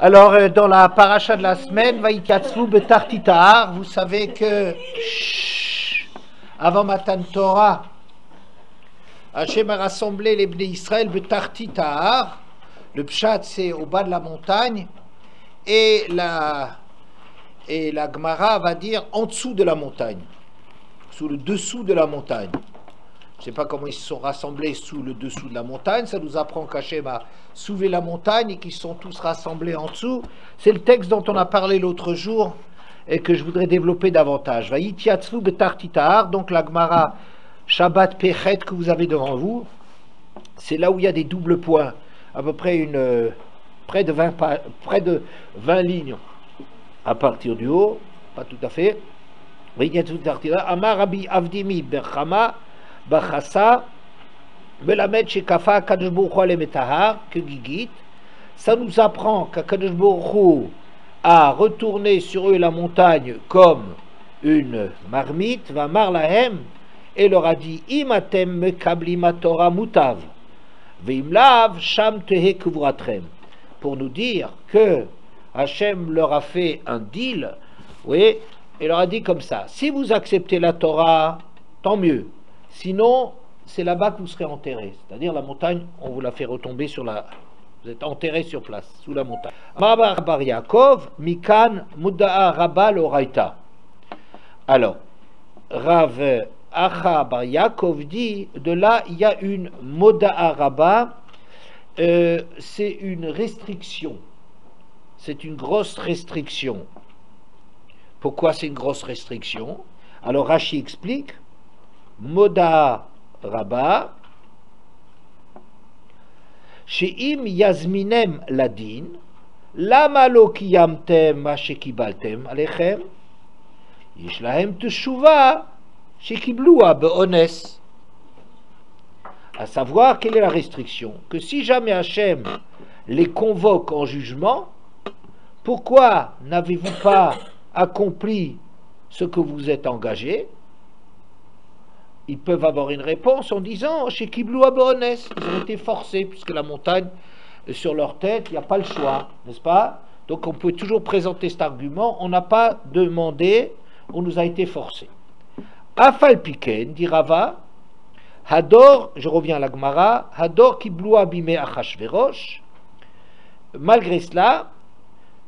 Alors, dans la paracha de la semaine, Vaïkatzvu betartitar, vous savez que avant Matan Torah, Hachem a rassemblé les Bnei Israël betartitar. Le pshat, c'est au bas de la montagne, et la Gemara va dire en dessous de la montagne, sous le dessous de la montagne. Je ne sais pas comment ils se sont rassemblés sous le dessous de la montagne. Ça nous apprend qu'Hachem a soulevé la montagne et qu'ils sont tous rassemblés en dessous. C'est le texte dont on a parlé l'autre jour et que je voudrais développer davantage. Vaïtiatzvu betartitar, donc la Gemara Shabbat Pechet que vous avez devant vous, c'est là où il y a des doubles points, à peu près près de 20 lignes à partir du haut, pas tout à fait. Vaïtiatzvu betartitar, Amar Rabbi Avdimi Berchama Bachassa, Melamed Shekafa Kadosh Baruch Hu Alemetahar, que Gigit, ça nous apprend qu'Akadosh Baruch Hu a retourné sur eux la montagne comme une marmite, va marlahem, et leur a dit Imatem mekablim Torah mutav, veimlav sham tehe kuvratrem, pour nous dire que Hachem leur a fait un deal, oui, et leur a dit comme ça, si vous acceptez la Torah, tant mieux. Sinon, c'est là-bas que vous serez enterrés. C'est-à-dire la montagne, on vous la fait retomber sur la... Vous êtes enterrés sur place, sous la montagne. Mabar Bar Yaakov, Mikan, Muda'a Rabba l'Oraita. Alors, Rav Acha Bar Yaakov dit, de là, il y a une Muda'a Rabba, c'est une restriction. C'est une grosse restriction. Pourquoi c'est une grosse restriction? Alors Rashi explique, Moda Rabba, Sheim Yazminem Ladin, Lama lo kiyamtem ma shekibaltem alechem, Yishlahem teshuva shekiblua beones. À savoir, quelle est la restriction? Que si jamais Hachem les convoque en jugement, pourquoi n'avez-vous pas accompli ce que vous êtes engagé? Ils peuvent avoir une réponse en disant chez Kiblou Abones, ils ont été forcés, puisque la montagne sur leur tête, il n'y a pas le choix, n'est-ce pas? Donc on peut toujours présenter cet argument, on n'a pas demandé, on nous a été forcés. Afal Piken, dit Rava, Hador, je reviens à la Gemara, Hador Kiblou Abime Achashverosh, malgré cela,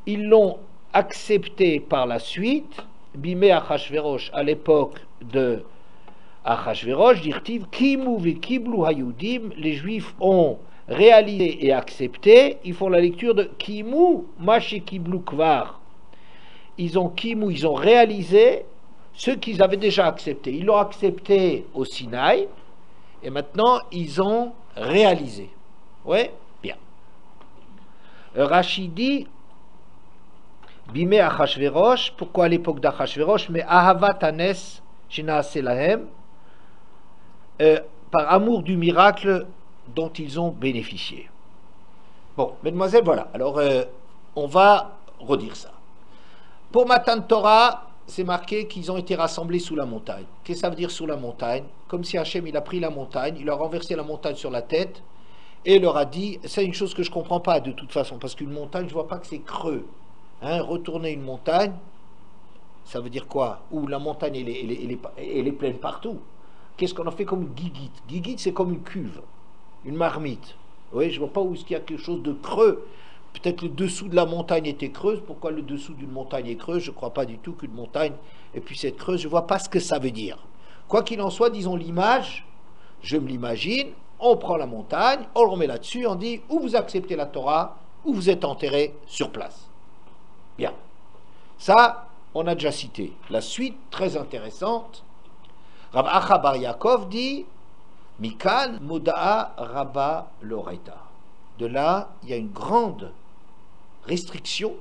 ils l'ont accepté par la suite, Bime Achashverosh, à l'époque de Achashverosh, dirtiv, Kimu ve Kiblu Hayudim, les Juifs ont réalisé et accepté, ils font la lecture de Kimu Mashi Kiblu Kvar. Ils ont Kimu, ils ont réalisé ce qu'ils avaient déjà accepté. Ils l'ont accepté au Sinaï, et maintenant ils ont réalisé. Ouais, bien. Rashi dit, Bime Achashverosh, pourquoi à l'époque d'Achashverosh, mais Ahavat Anes Shinaase Lahem, par amour du miracle dont ils ont bénéficié. Bon, mesdemoiselles, voilà. Alors, on va redire ça. Pour Matan Torah, c'est marqué qu'ils ont été rassemblés sous la montagne. Qu'est-ce que ça veut dire sous la montagne? Comme si Hachem, il a pris la montagne, il a renversé la montagne sur la tête, et leur a dit, c'est une chose que je ne comprends pas de toute façon, parce qu'une montagne, je ne vois pas que c'est creux. Hein, retourner une montagne, ça veut dire quoi? Où la montagne, elle est pleine partout. Qu'est-ce qu'on a fait comme une guiguite? Guiguite, c'est comme une cuve, une marmite. Oui, je ne vois pas où est-ce qu'il y a quelque chose de creux. Peut-être le dessous de la montagne était creuse. Pourquoi le dessous d'une montagne est creuse? Je ne crois pas du tout qu'une montagne puisse être creuse. Je ne vois pas ce que ça veut dire. Quoi qu'il en soit, disons l'image, je me l'imagine, on prend la montagne, on le remet là-dessus, on dit, ou vous acceptez la Torah, ou vous êtes enterré sur place. Bien. Ça, on a déjà cité. La suite, très intéressante, Rav Acha Bar Yaakov dit Mikan Moda'a Rabba l'Oraita. De là, il y a une grande restriction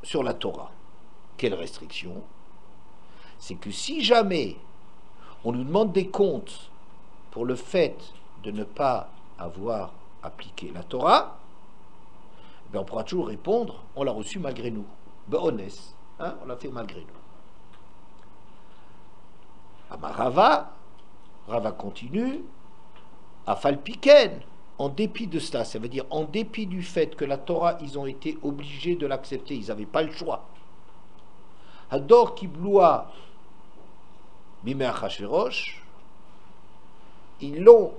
sur la Torah. Quelle restriction? C'est que si jamais on nous demande des comptes pour le fait de ne pas avoir appliqué la Torah, on pourra toujours répondre on l'a reçu malgré nous. Be'ones, hein, on l'a fait malgré nous. Amarava, Rava continue, Afal Piken, en dépit de cela, ça veut dire en dépit du fait que la Torah, ils ont été obligés de l'accepter, ils n'avaient pas le choix. Hador Kibloua Bimei Achashverosh, ils l'ont,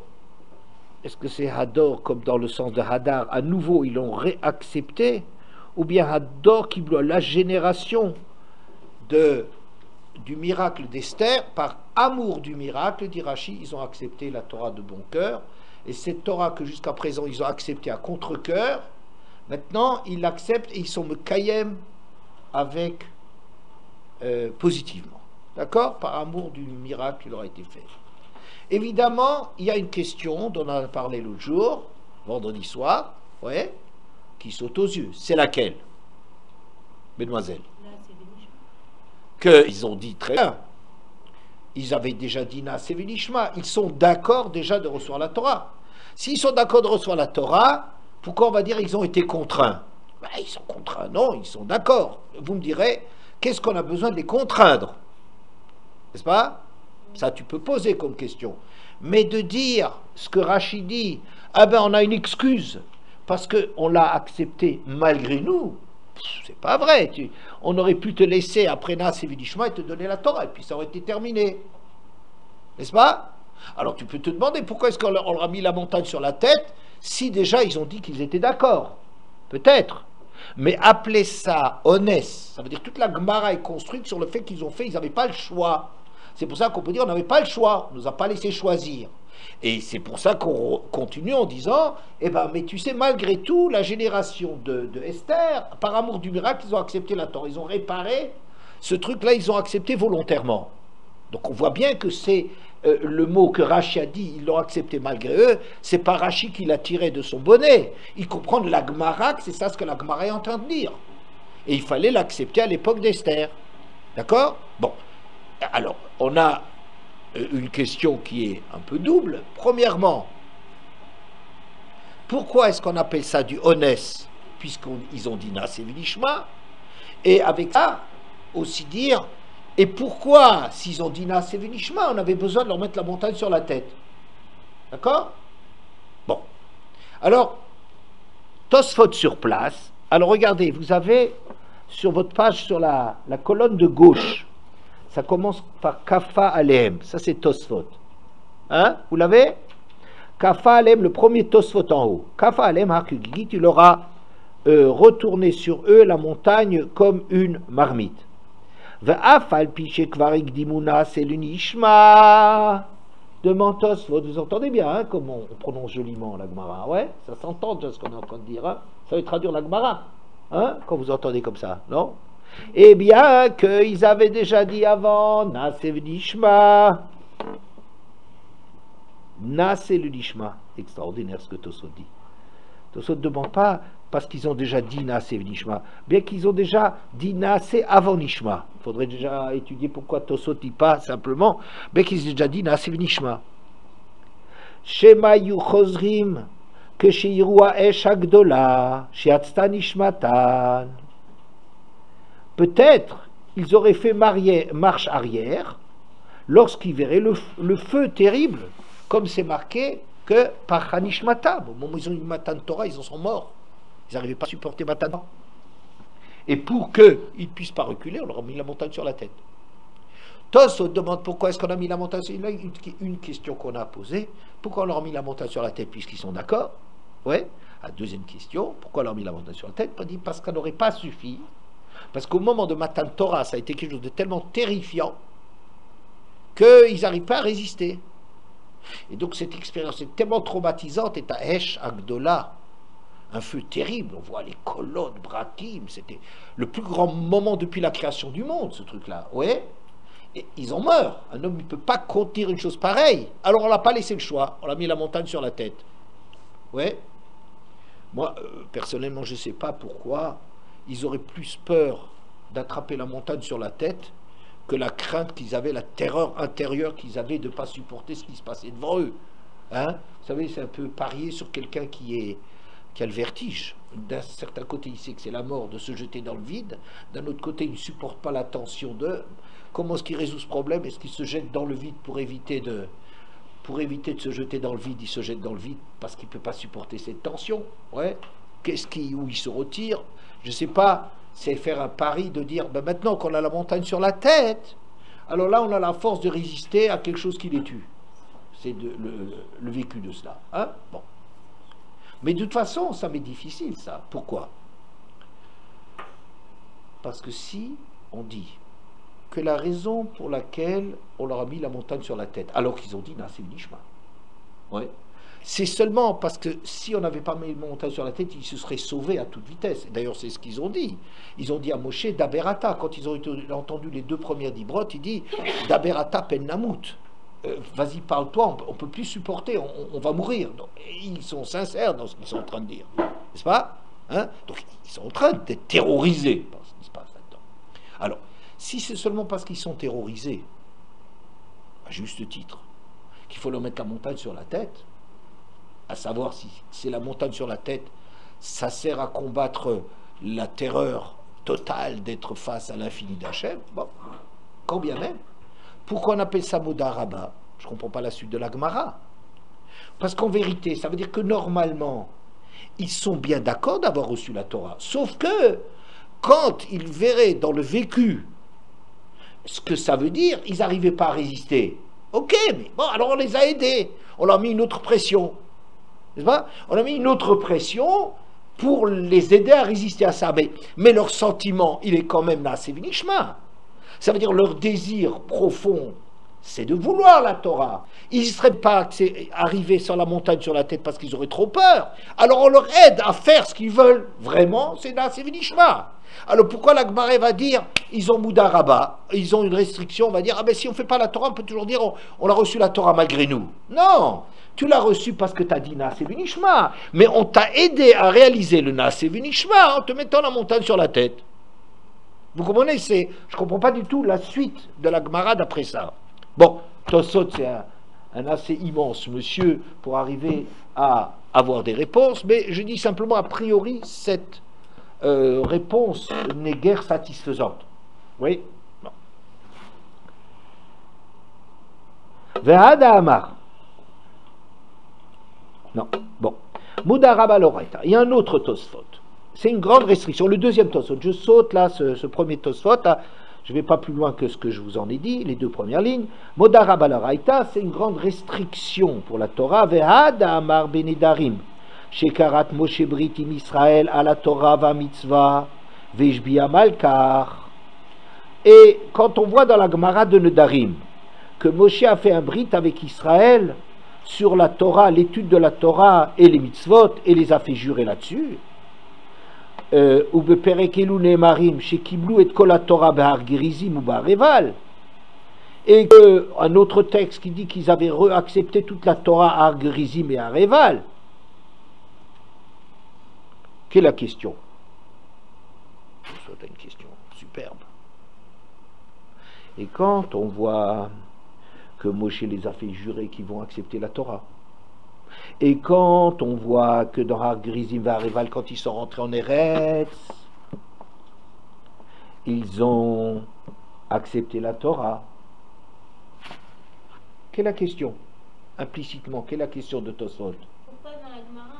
est-ce que c'est Hador comme dans le sens de Hadar, à nouveau ils l'ont réaccepté, ou bien Hador Kibloua, la génération du miracle d'Esther, par amour du miracle, dit Rashi, ils ont accepté la Torah de bon cœur, et cette Torah que jusqu'à présent ils ont acceptée à contre-cœur, maintenant ils l'acceptent et ils sont mekayem avec positivement, d'accord, par amour du miracle qui leur a été fait. Évidemment, il y a une question dont on a parlé l'autre jour, vendredi soir, ouais, qui saute aux yeux. C'est laquelle, mesdemoiselles? Qu'ils ont dit très bien. Ils avaient déjà dit Naaseh V'Nishma. Ils sont d'accord déjà de recevoir la Torah. S'ils sont d'accord de recevoir la Torah, pourquoi on va dire qu'ils ont été contraints? Ben, ils sont contraints, non, ils sont d'accord. Vous me direz, qu'est-ce qu'on a besoin de les contraindre? N'est-ce pas? Ça, tu peux poser comme question. Mais de dire ce que Rachid dit, ah ben on a une excuse, parce qu'on l'a accepté malgré nous, c'est pas vrai. On aurait pu te laisser après Naaseh V'Nishma et te donner la Torah, et puis ça aurait été terminé. N'est-ce pas? Alors tu peux te demander pourquoi est-ce qu'on leur a mis la montagne sur la tête, si déjà ils ont dit qu'ils étaient d'accord. Peut-être. Mais appeler ça honnête, ça veut dire toute la Gemara est construite sur le fait qu'ils ont fait, ils n'avaient pas le choix. C'est pour ça qu'on peut dire on n'avait pas le choix, on ne nous a pas laissé choisir. Et c'est pour ça qu'on continue en disant, eh ben, mais tu sais, malgré tout, la génération de Esther, par amour du miracle, ils ont accepté la Torah, ils ont réparé ce truc-là, ils ont accepté volontairement. Donc on voit bien que c'est le mot que Rashi a dit, ils l'ont accepté malgré eux, c'est pas Rashi qui l'a tiré de son bonnet. Il comprend de la Gemara que c'est ça ce que la Gemara est en train de dire. Et il fallait l'accepter à l'époque d'Esther. D'accord? Bon. Alors, on a une question qui est un peu double. Premièrement, pourquoi est-ce qu'on appelle ça du honnête, puisqu'ils ont dit Naaseh V'Nishma? Et avec ça, aussi dire, et pourquoi, s'ils ont dit Naaseh V'Nishma, on avait besoin de leur mettre la montagne sur la tête? D'accord? Bon. Alors, Tosfot sur place. Alors, regardez, vous avez sur votre page, sur la colonne de gauche, ça commence par Kafa Aleem. Ça, c'est Tosfot. Hein? Vous l'avez? Kafa Aleem, le premier Tosfot en haut. Kafa Aleem, Hakugigi, tu leur as retourné sur eux la montagne comme une marmite. Ve'afal pichek varik dimuna selunishma. Demande Tosfot. Vous entendez bien hein, comment on prononce joliment la Gemara? Ouais, ça s'entend déjà ce qu'on est en train de dire. Hein? Ça veut traduire la Gemara. Hein? Quand vous entendez comme ça, non? Eh bien qu'ils avaient déjà dit avant, Naaseh V'Nishma. Naaseh V'Nishma. Extraordinaire ce que Tosfot dit. Tosfot ne demande pas parce qu'ils ont déjà dit Naaseh V'Nishma, bien qu'ils ont déjà dit Naaseh avant Nishma. Il faudrait déjà étudier pourquoi Tosfot ne dit pas simplement, bien qu'ils aient déjà dit Naaseh V'Nishma. Shema Yuchozrim, que Sheirua Esh Agdola, Sheatzta Nishmatan. Peut-être ils auraient fait marche arrière lorsqu'ils verraient le feu terrible, comme c'est marqué que par Hanishmata. Au moment où ils ont eu Matan Torah, ils en sont morts. Ils n'arrivaient pas à supporter Matan Torah. Et pour qu'ils ne puissent pas reculer, on leur a mis la montagne sur la tête. Tosfot demande pourquoi est-ce qu'on a mis la montagne sur la tête. Une question qu'on a posée, pourquoi on leur a mis la montagne sur la tête puisqu'ils sont d'accord? Ouais. La deuxième question, pourquoi on leur a mis la montagne sur la tête? Parce qu'on n'aurait pas suffi. Parce qu'au moment de Matan Torah, ça a été quelque chose de tellement terrifiant qu'ils n'arrivent pas à résister. Et donc cette expérience est tellement traumatisante, et à Esh Agdola, un feu terrible, on voit les colonnes, Brakim, c'était le plus grand moment depuis la création du monde, ce truc-là. Ouais. Et ils en meurent. Un homme ne peut pas contenir une chose pareille. Alors on l'a pas laissé le choix, on l'a mis la montagne sur la tête. Ouais. Moi, personnellement, je ne sais pas pourquoi ils auraient plus peur d'attraper la montagne sur la tête que la crainte qu'ils avaient, la terreur intérieure qu'ils avaient de ne pas supporter ce qui se passait devant eux. Hein? Vous savez, c'est un peu parier sur quelqu'un qui a le vertige. D'un certain côté, il sait que c'est la mort de se jeter dans le vide. D'un autre côté, il ne supporte pas la tension de... Comment est-ce qu'il résout ce problème? Est-ce qu'il se jette dans le vide pour éviter pour éviter de se jeter dans le vide, il se jette dans le vide parce qu'il ne peut pas supporter cette tension. Ouais. Où il se retire? Je ne sais pas, c'est faire un pari de dire, ben maintenant qu'on a la montagne sur la tête, alors là on a la force de résister à quelque chose qui les tue. C'est le vécu de cela. Hein? Bon. Mais de toute façon, ça m'est difficile, ça. Pourquoi? Parce que si on dit que la raison pour laquelle on leur a mis la montagne sur la tête, alors qu'ils ont dit Naaseh V'nishma, ouais, c'est seulement parce que si on n'avait pas mis la montagne sur la tête, ils se seraient sauvés à toute vitesse. D'ailleurs, c'est ce qu'ils ont dit. Ils ont dit à Moshe Daberata, quand ils ont entendu les 2 premières d'Ibrot, il dit Daberata pen namut. Vas-y, parle-toi, on ne peut plus supporter, on va mourir. Donc, ils sont sincères dans ce qu'ils sont en train de dire, n'est-ce pas? Hein? Donc, ils sont en train d'être terrorisés par ce qui se passe là-dedans. Alors, si c'est seulement parce qu'ils sont terrorisés, à juste titre, qu'il faut leur mettre la montagne sur la tête, à savoir si c'est la montagne sur la tête, ça sert à combattre la terreur totale d'être face à l'infini d'Hachem, bon, quand bien même. Pourquoi on appelle ça Modaraba? Je ne comprends pas la suite de la Gemara. Parce qu'en vérité, ça veut dire que normalement, ils sont bien d'accord d'avoir reçu la Torah. Sauf que, quand ils verraient dans le vécu ce que ça veut dire, ils n'arrivaient pas à résister. Ok, mais bon, alors on les a aidés. On leur a mis une autre pression. N'est-ce pas? On a mis une autre pression pour les aider à résister à ça. Mais leur sentiment, il est quand même Naaseh V'nishma. Ça veut dire leur désir profond, c'est de vouloir la Torah. Ils ne seraient pas arrivés sur la montagne sur la tête parce qu'ils auraient trop peur. Alors on leur aide à faire ce qu'ils veulent vraiment, c'est Naaseh V'nishma. Alors pourquoi la Gemara va dire, ils ont Moudaraba, ils ont une restriction, on va dire, ah ben si on ne fait pas la Torah, on peut toujours dire, on a reçu la Torah malgré nous. Non, tu l'as reçu parce que tu as dit Naaseh V'nishma, mais on t'a aidé à réaliser le Naaseh V'nishma en te mettant la montagne sur la tête. Vous comprenez? Je ne comprends pas du tout la suite de la Gemara d'après ça. Bon, Tosot, c'est un assez immense monsieur pour arriver à avoir des réponses, mais je dis simplement, a priori, cette réponse n'est guère satisfaisante. Oui? Non. Ve'ada Amar. Non. Bon. Moudaraba Loraita. Il y a un autre Tosfot. C'est une grande restriction. Le deuxième Tosfot. Je saute là, ce premier Tosfot. Je ne vais pas plus loin que ce que je vous en ai dit, les 2 premières lignes. Moudaraba Loraita, c'est une grande restriction pour la Torah. Ve'ada Amar Benedarim. Shekarat Moshe Brit im Israël à la Torah va mitzvah veshbia malkar. Et quand on voit dans la Gemara de Nedarim que Moshe a fait un brit avec Israël sur la Torah, l'étude de la Torah et les mitzvot, et les a fait jurer là-dessus, ou beperekelu nemarim shekiblu et kol Torah behar gerizim ou bareval, et un autre texte qui dit qu'ils avaient accepté toute la Torah à Har Gerizim et à Reval. Quelle est la question? C'est une question superbe. Et quand on voit que Moshe les a fait jurer qu'ils vont accepter la Torah, et quand on voit que dans Har Gerizim et Reval, quand ils sont rentrés en Eretz, ils ont accepté la Torah, quelle est la question? Implicitement, quelle est la question de Tosfot? Pourquoi dans la Gemara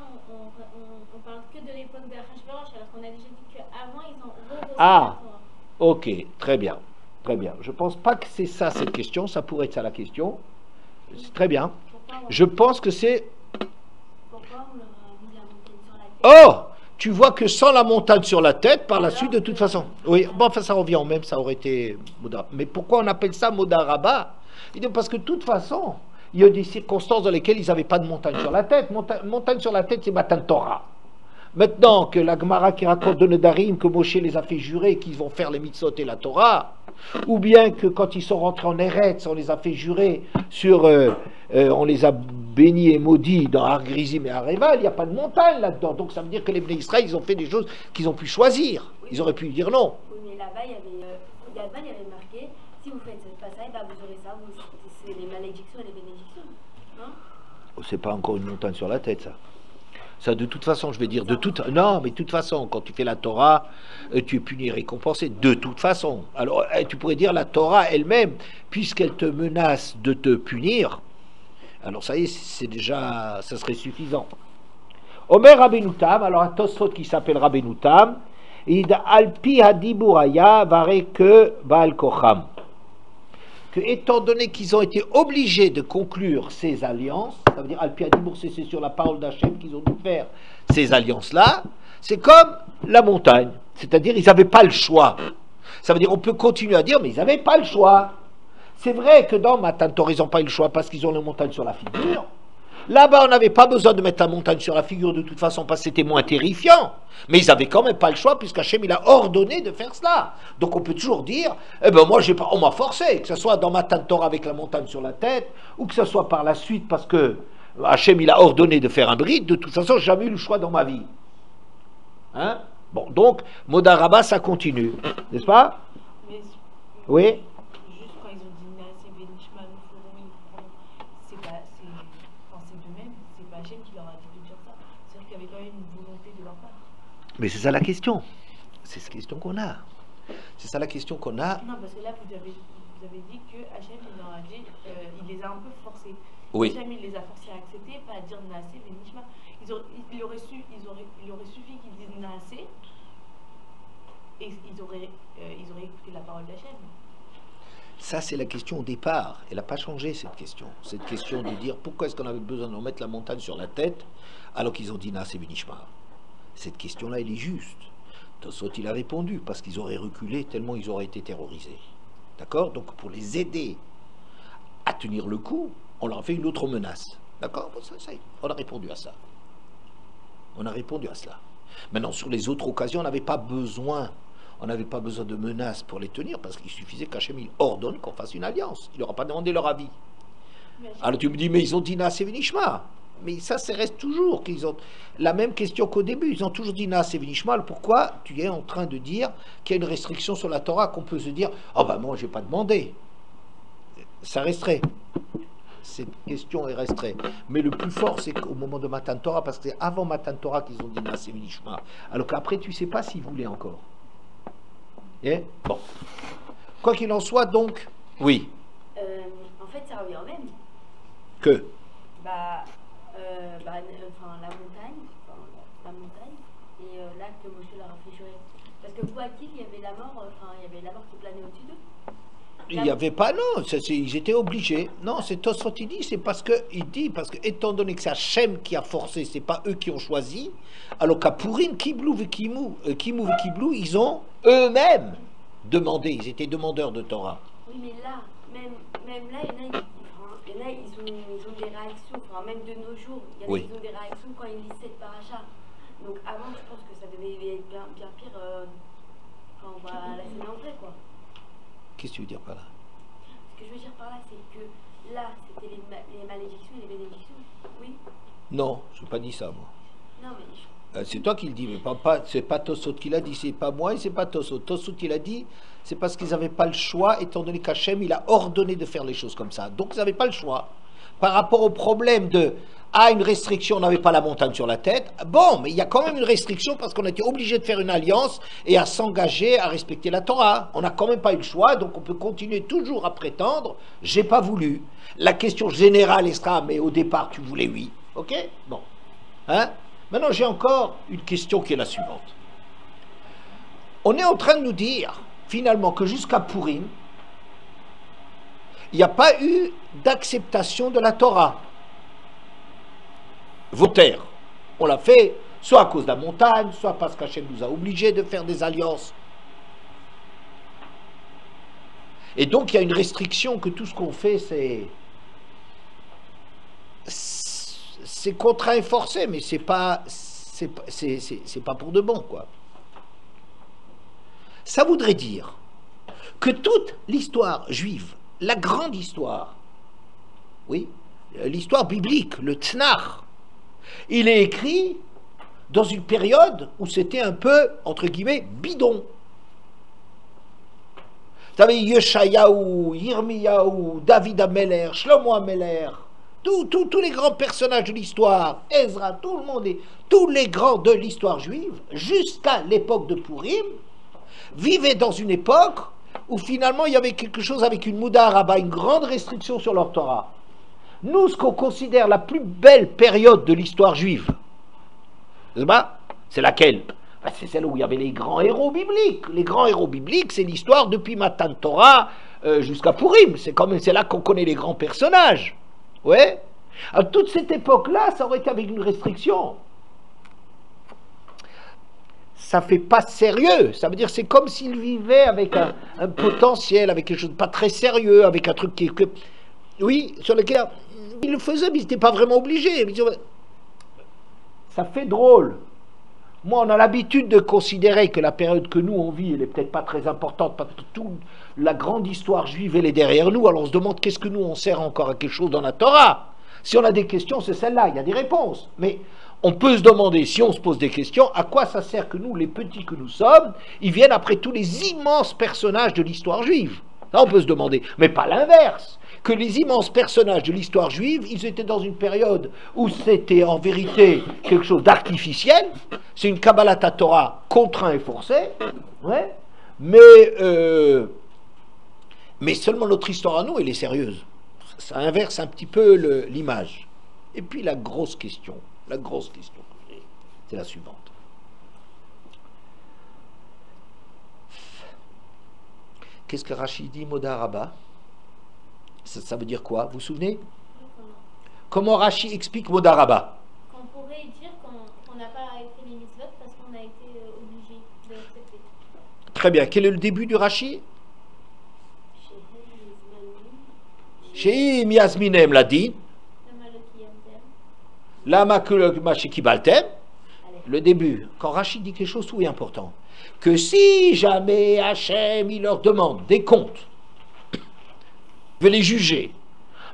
on parle que de l'époque d'Achashverosh alors qu'on a déjà dit qu'avant ils ont reçu Ah, la Torah. ok, très bien, très bien. Je pense pas que c'est ça cette question, ça pourrait être ça la question. C'est très bien. Je pense que c'est... Pourquoi on leur a mis la montagne sur la tête? Oh! Tu vois que sans la montagne sur la tête, par la suite, de toute façon... Oui, bon, enfin, ça revient au même, ça aurait été... Mais pourquoi on appelle ça Modaraba? Parce que de toute façon, il y a des circonstances dans lesquelles ils n'avaient pas de montagne sur la tête. Montagne sur la tête, c'est Matan Torah. Maintenant que la Gemara qui raconte de Nedarim, que Moshe les a fait jurer qu'ils vont faire les mitzvot et la Torah, ou bien que quand ils sont rentrés en Eretz, on les a fait jurer sur... on les a bénis et maudits dans Har Gerizim et Har Reval, il n'y a pas de montagne là-dedans. Donc ça veut dire que les Bnei Israël, ils ont fait des choses qu'ils ont pu choisir. Ils auraient pu dire non. Oui, mais là-bas, il y avait marqué, si vous faites cette passage, bah, vous aurez ça, c'est les malédictions et les bénédictions. Non? C'est pas encore une montagne sur la tête, ça. Ça, de toute façon, je vais dire, non, mais de toute façon, quand tu fais la Torah, tu es puni et récompensé, de toute façon. Alors, tu pourrais dire la Torah elle-même, puisqu'elle te menace de te punir, Alors ça y est, c'est déjà, ça serait suffisant. Omer Rabbeinu Tam, alors un Tosfot qui s'appelle Rabbeinu Tam, Id Alpi Hadiburaya Vare que Baal Kocham. Que étant donné qu'ils ont été obligés de conclure ces alliances, ça veut dire Alpi Hadibur, c'est sur la parole d'Hachem qu'ils ont dû faire ces alliances-là, c'est comme la montagne, c'est-à-dire ils n'avaient pas le choix. Ça veut dire on peut continuer à dire, mais ils n'avaient pas le choix. C'est vrai que dans Matan Torah, ils n'ont pas eu le choix parce qu'ils ont la montagne sur la figure. Là-bas, on n'avait pas besoin de mettre la montagne sur la figure de toute façon parce que c'était moins terrifiant. Mais ils n'avaient quand même pas le choix puisqu'Hachem il a ordonné de faire cela. Donc on peut toujours dire, eh ben moi on m'a forcé, que ce soit dans Matan Torah avec la montagne sur la tête, ou que ce soit par la suite parce que Hachem il a ordonné de faire un bride. De toute façon, j'ai jamais eu le choix dans ma vie. Hein? Bon, donc, Modaraba, ça continue. N'est-ce pas? Oui? Mais c'est ça la question. C'est cette question qu'on a. C'est ça la question qu'on a. Non, parce que là, vous avez dit que Hachem, il leur a dit, il les a un peu forcés. Oui. Hachem, il les a forcés à accepter, pas à dire Naasé, Benishma. Il aurait suffi qu'ils disent Naasé, et ils auraient écouté la parole d'Hachem. Ça, c'est la question au départ. Elle n'a pas changé, cette question. Cette question de dire pourquoi est-ce qu'on avait besoin de leur mettre la montagne sur la tête alors qu'ils ont dit Naasé, Benishma. Cette question-là, elle est juste. Tosfot, il a répondu, parce qu'ils auraient reculé tellement ils auraient été terrorisés. D'accord? Donc, pour les aider à tenir le coup, on leur a fait une autre menace. D'accord? Bon, ça y est, on a répondu à ça. On a répondu à cela. Maintenant, sur les autres occasions, on n'avait pas besoin de menaces pour les tenir, parce qu'il suffisait qu'Hachem il ordonne qu'on fasse une alliance. Il leur a pas demandé leur avis. Alors tu me dis, mais ils ont dit Naasé Venishma. Mais ça reste toujours qu'ils ont la même question qu'au début. Ils ont toujours dit Naasé Venishma. Pourquoi tu es en train de dire qu'il y a une restriction sur la Torah qu'on peut se dire, ah ben moi, je n'ai pas demandé. Ça resterait. Cette question est resterait. Mais le plus fort, c'est qu'au moment de Matan Torah, parce que c'est avant Matan Torah qu'ils ont dit Naasé Venishma. Alors qu'après, tu ne sais pas s'ils voulaient encore. Et bon. Quoi qu'il en soit, donc, oui. En fait, ça revient au même. Que la montagne, et là que Moshe leur a fait jurer. Parce que quoi qu'il, il y avait la mort, il y avait la mort qui planait au-dessus d'eux. Il n'y avait pas, non, ils étaient obligés. Non, c'est Tosfot, il dit, parce que étant donné que c'est Hachem qui a forcé, c'est pas eux qui ont choisi, alors qu'à Purim, Kiblou et Kiblou, ils ont eux-mêmes demandé, ils étaient demandeurs de Torah. Oui, mais là, même là, il y en a, ils ont des réactions, même de nos jours, il y en a, ils ont des réactions quand ils lisent cette paracha. Donc avant, je pense que ça devait être bien pire quand on voit la scène entrée, quoi. Qu'est-ce que tu veux dire par là? Ce que je veux dire par là, c'est que là, c'était les malédictions et les bénédictions. Oui? Non, je n'ai pas dit ça, moi. Non, mais... c'est toi qui le dis, mais c'est pas Tosfot qui l'a dit, c'est pas moi et c'est pas Tosfot. Tosfot, il a dit, c'est parce qu'ils n'avaient pas le choix, étant donné qu'Hachem, il a ordonné de faire les choses comme ça. Donc, ils n'avaient pas le choix. Par rapport au problème de une restriction, on n'avait pas la montagne sur la tête. Bon, mais il y a quand même une restriction parce qu'on a été obligé de faire une alliance et à s'engager à respecter la Torah. On n'a quand même pas eu le choix, donc on peut continuer toujours à prétendre j'ai pas voulu. La question générale sera mais au départ tu voulais oui. Ok? Bon. Hein? Maintenant j'ai encore une question qui est la suivante. On est en train de nous dire finalement que jusqu'à Purim, il n'y a pas eu d'acceptation de la Torah. Voltaire, on l'a fait soit à cause de la montagne, soit parce qu'Hachem nous a obligés de faire des alliances. Et donc il y a une restriction que tout ce qu'on fait, c'est contraint et forcé, mais c'est pas pour de bon, quoi. Ça voudrait dire que toute l'histoire juive, la grande histoire, oui, l'histoire biblique, le Tnach, il est écrit dans une période où c'était un peu, entre guillemets, bidon. Vous savez, Yeshayahu, Yirmiyahu, David Ameller, Shlomo Ameller, tous les grands personnages de l'histoire, Ezra, tout le monde, tous les grands de l'histoire juive, jusqu'à l'époque de Purim, vivaient dans une époque où finalement il y avait quelque chose avec une Mouda Rabbah, une grande restriction sur leur Torah. Nous, ce qu'on considère la plus belle période de l'histoire juive, c'est laquelle? C'est celle où il y avait les grands héros bibliques. Les grands héros bibliques, c'est l'histoire depuis Matan Torah jusqu'à Purim. C'est là qu'on connaît les grands personnages. Ouais. À toute cette époque-là, ça aurait été avec une restriction. Ça fait pas sérieux. Ça veut dire c'est comme s'il vivait avec un potentiel, avec quelque chose de pas très sérieux, avec un truc oui, sur lequel il le faisait, mais il n'était pas vraiment obligé. Ça fait drôle. Moi, on a l'habitude de considérer que la période que nous, on vit, elle n'est peut-être pas très importante, parce que toute la grande histoire juive, elle est derrière nous, alors on se demande qu'est-ce que nous, on sert encore à quelque chose dans la Torah. Si on a des questions, c'est celle-là, il y a des réponses. Mais on peut se demander, si on se pose des questions, à quoi ça sert que nous, les petits que nous sommes, ils viennent après tous les immenses personnages de l'histoire juive. Ça, on peut se demander, mais pas l'inverse. Que les immenses personnages de l'histoire juive, ils étaient dans une période où c'était en vérité quelque chose d'artificiel, c'est une Kabbalat Torah contraint et forcé, ouais, mais seulement notre histoire à nous, elle est sérieuse. Ça inverse un petit peu l'image. Et puis la grosse question, c'est la suivante. Qu'est-ce que Rachid dit, Modaraba? Ça veut dire quoi? Vous vous souvenez? Comment Rachid explique Modaraba? Qu'on pourrait dire qu'on n'a pas fait les mitzvot parce qu'on a été obligé de l'accepter. Très bien. Quel est le début du Rachid? Sheim Yasminem l'a dit. Lama Kibaltem. Le début. Quand Rachid dit quelque chose, tout est important. Que si jamais Hachem il leur demande des comptes, veut les juger.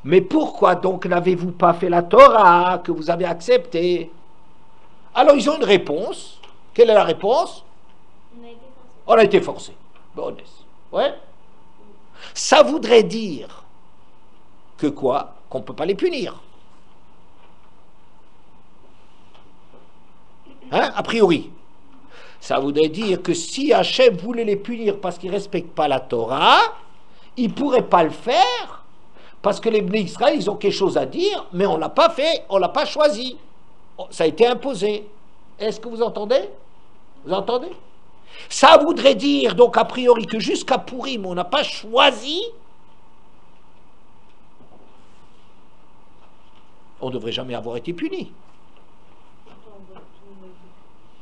Mais pourquoi donc n'avez-vous pas fait la Torah que vous avez acceptée? Alors ils ont une réponse. Quelle est la réponse? On a été forcé. Bon, ouais. Ça voudrait dire que quoi? Qu'on ne peut pas les punir. Hein? A priori. Ça voudrait dire que si Hachem voulait les punir parce qu'ils ne respectent pas la Torah, ils ne pourraient pas le faire parce que les Bnei Israël, ils ont quelque chose à dire, mais on ne l'a pas fait, on ne l'a pas choisi. Ça a été imposé. Est-ce que vous entendez? Vous entendez? Ça voudrait dire, donc, a priori, que jusqu'à Purim, on n'a pas choisi. On ne devrait jamais avoir été puni.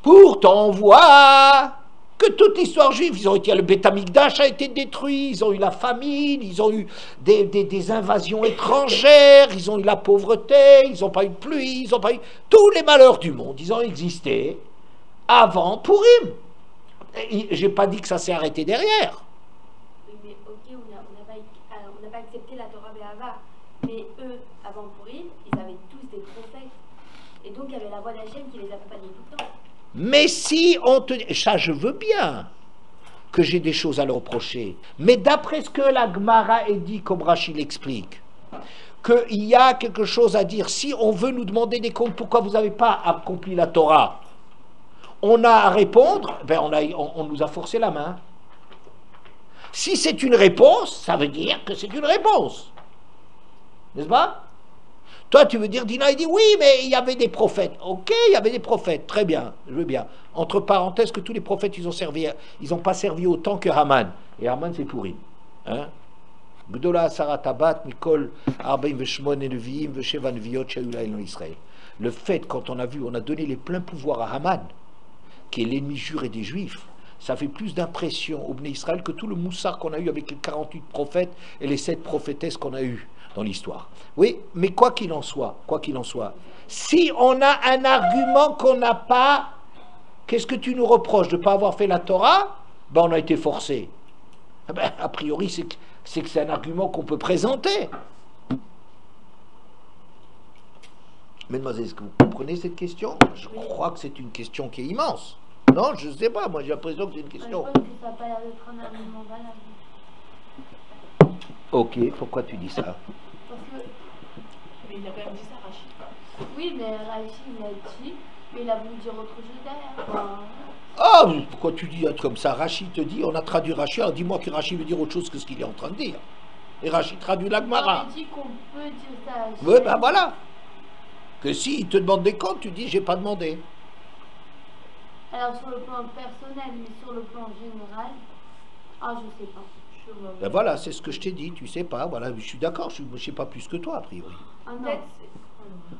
Pourtant, on voit que toute l'histoire juive, ils ont été, le Beth Amikdash a été détruit, ils ont eu la famine, ils ont eu des invasions étrangères, ils ont eu la pauvreté, ils n'ont pas eu de pluie, ils n'ont pas eu tous les malheurs du monde, ils ont existé avant Purim. Je n'ai pas dit que ça s'est arrêté derrière. Oui, mais ok, on n'a pas accepté la Torah Be'ava, mais eux, avant Purim, ils avaient tous des prophètes, et donc il y avait la voix d'Hachem qui les accompagnait tout le temps. Mais si on te dit, ça je veux bien que j'ai des choses à leur reprocher, mais d'après ce que la Gemara est dit, comme Rachid l'explique, qu'il y a quelque chose à dire, si on veut nous demander des comptes, pourquoi vous n'avez pas accompli la Torah, on a à répondre, ben on nous a forcé la main. Si c'est une réponse, ça veut dire que c'est une réponse. N'est-ce pas? Toi, tu veux dire, Dina, il dit, oui, mais il y avait des prophètes. Ok, il y avait des prophètes, très bien, je veux bien. Entre parenthèses, que tous les prophètes, ils n'ont pas servi autant que Haman. Et Haman, c'est Purim. Hein? Le fait, quand on a vu, on a donné les pleins pouvoirs à Haman, qui est l'ennemi juré des Juifs, ça fait plus d'impression au Bnei Israël que tout le moussard qu'on a eu avec les 48 prophètes et les 7 prophétesses qu'on a eues dans l'histoire. Oui, mais quoi qu'il en soit, si on a un argument qu'on n'a pas, qu'est-ce que tu nous reproches de ne pas avoir fait la Torah? Ben, on a été forcé. Ben, a priori, c'est que c'est un argument qu'on peut présenter. Mademoiselle, est-ce que vous comprenez cette question? Je crois que c'est une question qui est immense. Non, je ne sais pas, moi j'ai l'impression que c'est une question. Je pense que ça n'a pas l'air d'être un argument valable. Ok, pourquoi tu dis ça? Parce que... Mais il a quand même dit ça, Rachid. Oui, mais Rachid, il a dit, mais il a voulu dire autre chose derrière. Enfin... Ah, pourquoi tu dis comme ça? Rachid te dit, on a traduit Rachid, alors dis-moi que Rachid veut dire autre chose que ce qu'il est en train de dire. Et Rachid traduit la On Gemara. avait dit qu'on peut dire ça à Oui, Hachem. ben voilà. Que s'il te demande des comptes, tu dis j'ai pas demandé. Alors sur le plan personnel, mais sur le plan général, ah je sais pas. Ben voilà, c'est ce que je t'ai dit, tu sais pas. Voilà, je suis d'accord, je sais pas plus que toi, a priori. Ah non. Peut-être.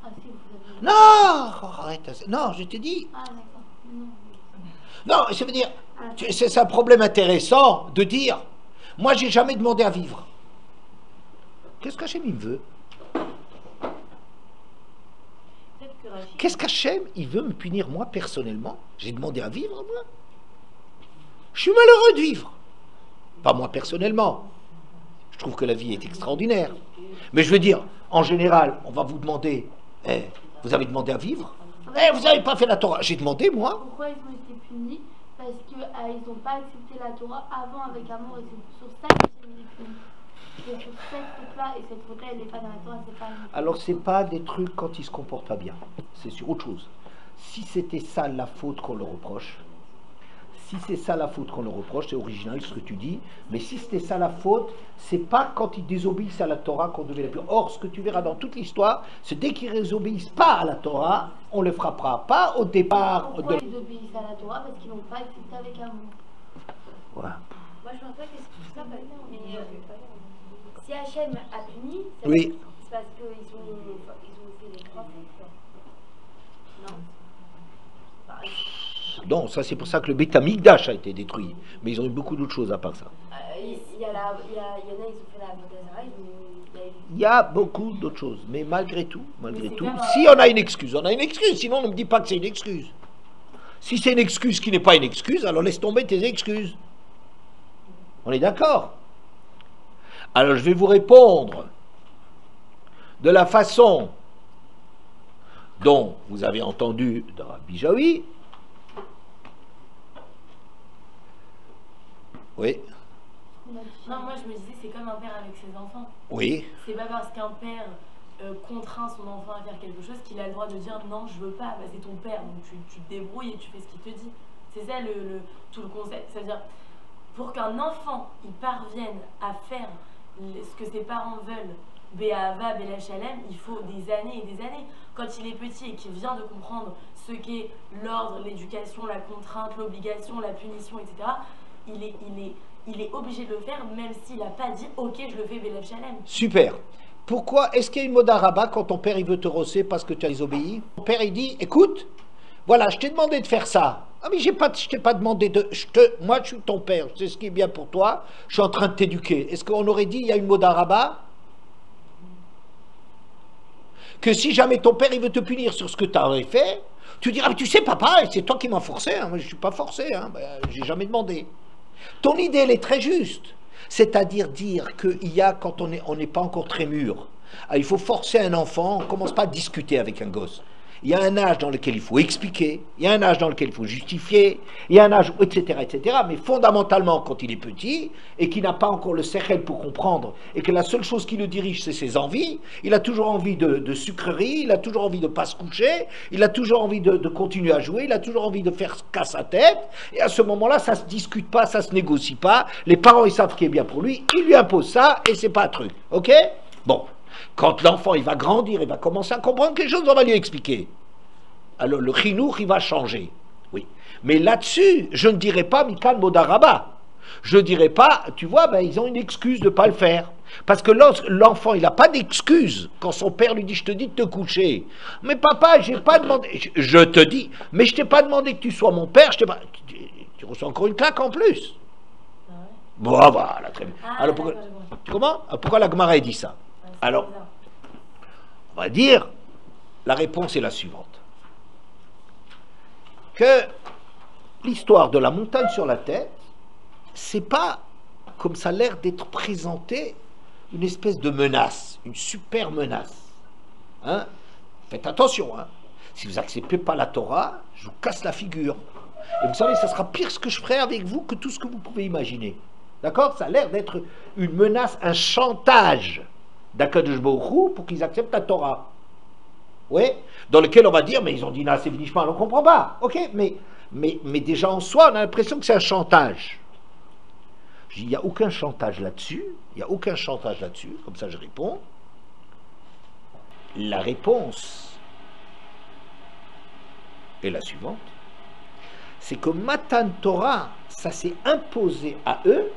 Ah si, vous avez... Non, arrête. Non, je t'ai dit. Ah d'accord. Non. Non, ça veut dire, c'est un problème intéressant de dire, moi j'ai jamais demandé à vivre. Qu'est-ce qu'Hachem il veut? Peut-être que Rachid. Qu'est-ce qu'Hachem il veut me punir moi personnellement? J'ai demandé à vivre moi. Je suis malheureux de vivre. Pas moi personnellement. Je trouve que la vie est extraordinaire. Mais je veux dire, en général, on va vous demander, vous avez demandé à vivre? Vous n'avez pas fait la Torah. J'ai demandé moi. Pourquoi ils ont été punis? Parce qu'ils n'ont pas accepté la Torah avant avec amour et c'est sur ça qu'ils ont été punis. C'est sur cette faute-là et cette faute-là elle n'est pas dans la Torah, c'est pas une... Alors c'est pas des trucs quand ils se comportent pas bien. C'est sur autre chose. Si c'était ça la faute qu'on leur reproche, si c'est ça la faute qu'on leur reproche, c'est original ce que tu dis, mais si c'était ça la faute, c'est pas quand ils désobéissent à la Torah qu'on devait les punir. Or, ce que tu verras dans toute l'histoire, c'est dès qu'ils désobéissent pas à la Torah, on les frappera. Pas au départ Pourquoi de... ils obéissent à la Torah? Parce qu'ils n'ont pas accepté avec amour. Voilà. Moi, je pense pas que c'est tout ça, mais si Hachem a puni, Oui. c'est parce qu'ils ont fait les trois fautes. Non. Pareil. Non, ça c'est pour ça que le Beth Amikdash a été détruit. Mais ils ont eu beaucoup d'autres choses à part ça. Il y en a, ils ont fait la Vodazara, Il y a beaucoup d'autres choses. Mais malgré tout, Mais c'est si comme on a une excuse, on a une excuse. Sinon, ne me dis pas que c'est une excuse. Si c'est une excuse qui n'est pas une excuse, alors laisse tomber tes excuses. On est d'accord? Alors je vais vous répondre de la façon dont vous avez entendu de Rabbi Jaoui. Oui, Non, moi je me disais, c'est comme un père avec ses enfants. oui, C'est pas parce qu'un père contraint son enfant à faire quelque chose qu'il a le droit de dire non, je veux pas, bah, c'est ton père, donc tu te débrouilles et tu fais ce qu'il te dit. C'est ça tout le concept. C'est-à-dire, pour qu'un enfant il parvienne à faire ce que ses parents veulent, Béhava, Béla Shalem, il faut des années et des années. Quand il est petit et qu'il vient de comprendre ce qu'est l'ordre, l'éducation, la contrainte, l'obligation, la punition, etc., il est obligé de le faire, même s'il n'a pas dit ok, je le fais Béla Shalem. super. Pourquoi est-ce qu'il y a une modaraba quand ton père il veut te rosser parce que tu as désobéi? Ton père il dit, écoute, voilà, je t'ai demandé de faire ça. Ah mais je t'ai pas demandé de... moi je suis ton père, je sais ce qui est bien pour toi, je suis en train de t'éduquer. Est-ce qu'on aurait dit il y a une modaraba? Que si jamais ton père il veut te punir sur ce que tu as fait, tu diras, mais tu sais papa, c'est toi qui m'as forcé, hein. Moi je ne suis pas forcé, hein. J'ai jamais demandé. Ton idée elle est très juste, c'est-à-dire dire qu'il y a, quand on n'est pas encore très mûr, il faut forcer un enfant, on ne commence pas à discuter avec un gosse. Il y a un âge dans lequel il faut expliquer, il y a un âge dans lequel il faut justifier, il y a un âge, etc., etc. Mais fondamentalement, quand il est petit et qu'il n'a pas encore le sechel pour comprendre et que la seule chose qui le dirige, c'est ses envies, il a toujours envie de sucreries, il a toujours envie de ne pas se coucher, il a toujours envie de continuer à jouer, il a toujours envie de faire casse sa tête. Et à ce moment-là, ça ne se discute pas, ça ne se négocie pas. Les parents, ils savent ce qui est bien pour lui, ils lui imposent ça et c'est pas un truc. Ok? Bon. Quand l'enfant il va grandir, il va commencer à comprendre quelque chose, on va lui expliquer. Alors le chinour il va changer. Oui. Mais là-dessus, je ne dirais pas Mikan Modaraba. Je ne dirais pas, tu vois, ils ont une excuse de ne pas le faire. Parce que l'enfant, il n'a pas d'excuse quand son père lui dit, je te dis de te coucher. Mais papa, j'ai pas demandé. Je te dis, mais je t'ai pas demandé que tu sois mon père. Tu reçois encore une claque en plus. Ah ouais. Bon, voilà, très bien. Ah, Alors pourquoi, d'accord, je vois. comment? Pourquoi la Gemara dit ça? Ouais, c'est Alors, bizarre. on va dire, la réponse est la suivante. Que l'histoire de la montagne sur la tête, c'est pas, comme ça a l'air d'être présenté, une espèce de menace, une super menace. Hein? Faites attention, hein? Si vous n'acceptez pas la Torah, je vous casse la figure. Et vous savez, ça sera pire ce que je ferai avec vous que tout ce que vous pouvez imaginer. D'accord? Ça a l'air d'être une menace, un chantage d'Akadosh Baruch Hu pour qu'ils acceptent la Torah. Oui, dans lequel on va dire, mais ils ont dit Naaseh V'nishma, on ne comprend pas. Ok, mais déjà en soi, on a l'impression que c'est un chantage. Je dis, il n'y a aucun chantage là-dessus, il n'y a aucun chantage là-dessus, comme ça je réponds. La réponse est la suivante, c'est que Matan Torah, ça s'est imposé à eux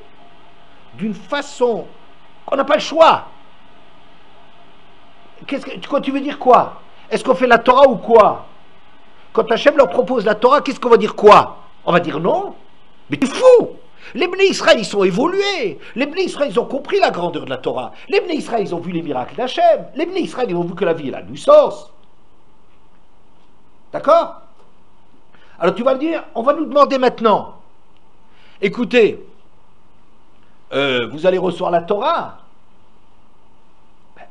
d'une façon qu'on n'a pas le choix. Quand tu veux dire quoi? Est-ce qu'on fait la Torah ou quoi? Quand Hachem leur propose la Torah, qu'est-ce qu'on va dire quoi? On va dire non. Mais tu es fou! Les Bnei Israël, ils sont évolués. Les Bnei Israël, ils ont compris la grandeur de la Torah. Les Bnei Israël, ils ont vu les miracles d'Hachem. Les Bnei Israël, ils ont vu que la vie, elle a du sens. D'accord? Alors tu vas me dire, on va nous demander maintenant, écoutez, vous allez recevoir la Torah? Ben,